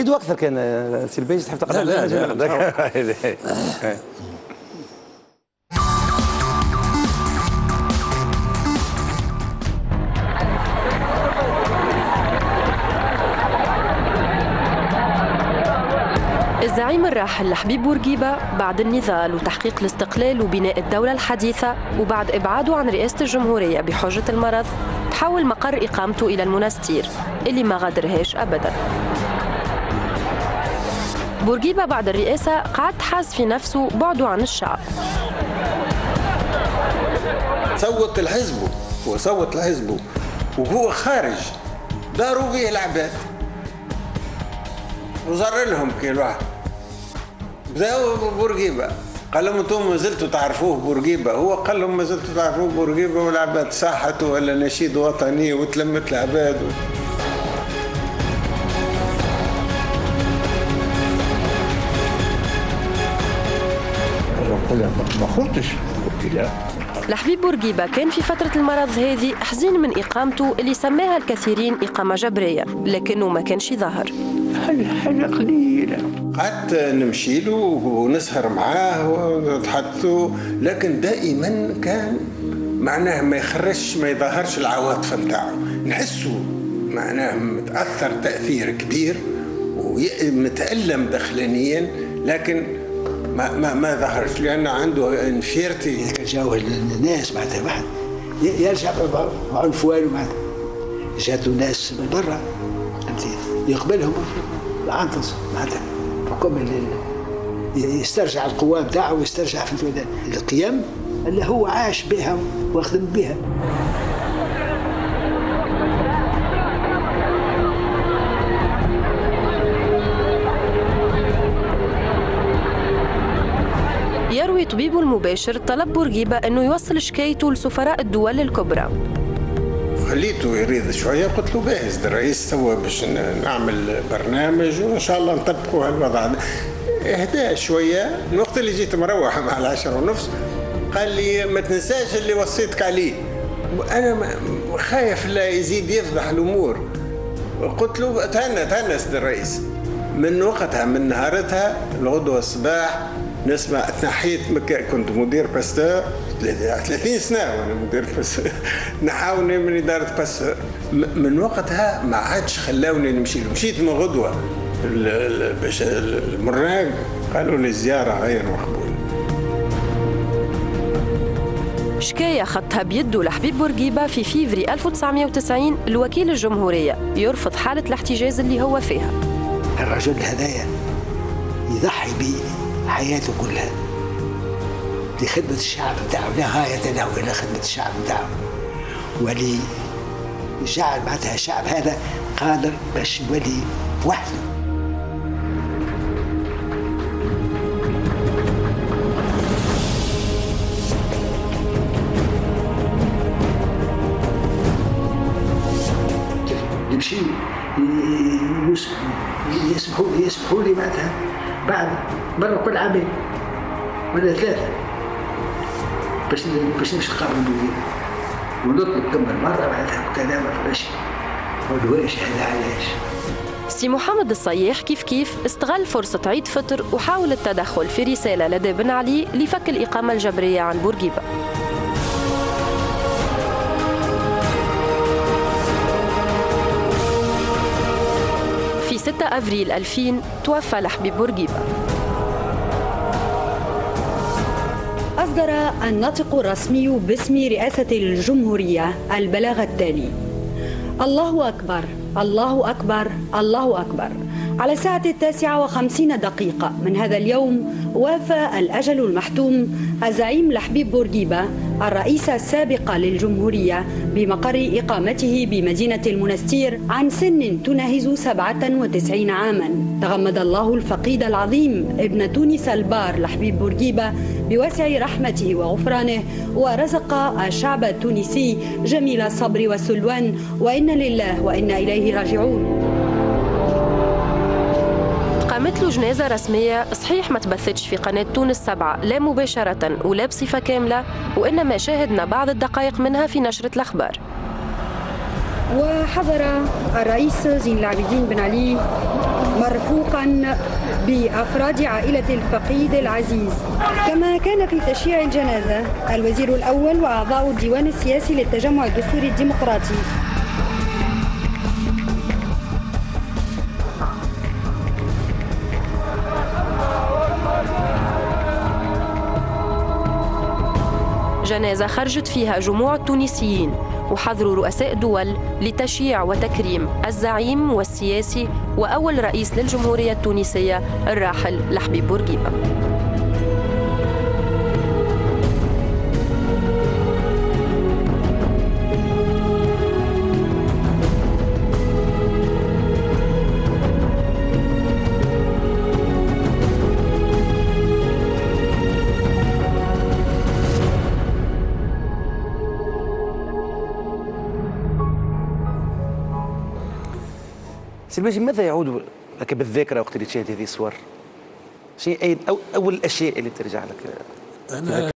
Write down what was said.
نزيدوا اكثر كان سي الباجي تحب تقرا. لا الزعيم الراحل لحبيب بورقيبة بعد النضال وتحقيق الاستقلال وبناء الدولة الحديثة وبعد إبعاده عن رئاسة الجمهورية بحجة المرض تحول مقر إقامته إلى المنستير اللي ما غادرهاش أبدا. بورقيبة بعد الرئاسة قعد حاس في نفسه بعده عن الشعب. صوت لحزبه وصوت لحزبه وهو خارج داروا به العباد وزر لهم كل واحد بداوا بورقيبة قال لهم انتم ما زلتوا تعرفوه بورقيبة، هو قال لهم ما زلتوا تعرفوه بورقيبة والعباد صاحته ولا نشيد وطني وتلمت العباد ما خفتش لا. لحبيب بورقيبة كان في فترة المرض هذه حزين من إقامته اللي سماها الكثيرين إقامة جبرية، لكنه ما كانش ظاهر. حاجة قليلة. قعدت نمشي له ونسهر معاه ونتحدثوا، لكن دائما كان معناه ما يخرجش ما يظهرش العواطف نتاعو، نحسه معناه متأثر تأثير كبير ومتألم داخليا، لكن ما ظهرش لأنه عنده انفيرتي. كان جاو الناس معناتها واحد يرجع بعنفوان معناتها جاتو ناس من برا يقبلهم العنطس معناتها حكم يسترجع القوة نتاعو ويسترجع في القيم اللي هو عاش بها واخدم بها. يروي طبيبه المباشر طلب بورقيبة أنه يوصل شكايته لسفراء الدول الكبرى. خليته يريد شوية، قلت له باهز الرئيس توا باش نعمل برنامج وإن شاء الله نطبقوا هالوضع. اهدى شوية الوقت اللي جيت مروح مع 10:30 قال لي ما تنساش اللي وصيتك عليه. أنا خايف لا يزيد يفضح الأمور. قلت له تهنى سيد الرئيس. من وقتها من نهارتها الغدوة الصباح نسمع. تنحيت كنت مدير باستور 30 سنة وأنا مدير باستور نحاولني من إدارة باستور. من وقتها ما عادش خلاوني نمشي له. مشيت من غدوة باش المراق قالوا لي الزيارة غير مقبولة. شكاية خطها بيده لحبيب بورقيبة في فيفري 1990 الوكيل الجمهورية يرفض حالة الاحتجاز اللي هو فيها. الرجل هذايا يضحي بحياته كلها لخدمة الشعب بتاعه، لا غاية له إلا خدمة الشعب بتاعه، ولي جعل معناتها الشعب هذا قادر باش يولي وحده. يمشي يسمحوا لي معناتها بعد مرة كل عامين ولا 3 باش نمشي نقابل المدير ونطلب كم مرة معناتها كذا ما فيهاش ولواش هذا علاش. سي محمد الصياح كيف استغل فرصة عيد فطر وحاول التدخل في رسالة لدى بن علي لفك الإقامة الجبرية عن بورقيبة. في 6 أفريل 2000 توفى لحبيب بورقيبة. أصدر الناطق الرسمي باسم رئاسة الجمهورية البلاغ التالي: الله أكبر الله أكبر الله أكبر. على الساعة 9:50 من هذا اليوم وافى الأجل المحتوم الزعيم لحبيب بورقيبة الرئيس السابق للجمهورية بمقر إقامته بمدينة المنستير عن سن تناهز 97 عاما. تغمد الله الفقيد العظيم ابن تونس البار لحبيب بورقيبة بواسع رحمته وغفرانه، ورزق الشعب التونسي جميل الصبر والسلوان، وإنا لله وإنا إليه راجعون. قامت له جنازة رسمية صحيح ما تبثتش في قناة تونس 7 لا مباشرة ولا بصفة كاملة، وإنما شاهدنا بعض الدقائق منها في نشرة الأخبار. وحضر الرئيس زين العابدين بن علي مرفوقا بأفراد عائلة الفقيد العزيز. كما كان في تشييع الجنازة الوزير الأول وأعضاء الديوان السياسي للتجمع الدستوري الديمقراطي. جنازة خرجت فيها جموع التونسيين وحضروا رؤساء دول لتشييع وتكريم الزعيم والسياسي وأول رئيس للجمهورية التونسية الراحل لحبيب بورقيبة. سي الباجي ماذا يعود لك بالذاكره وقت اللي تشاهد هذه الصور؟ شيء أول الاشياء اللي ترجع لك؟ أنا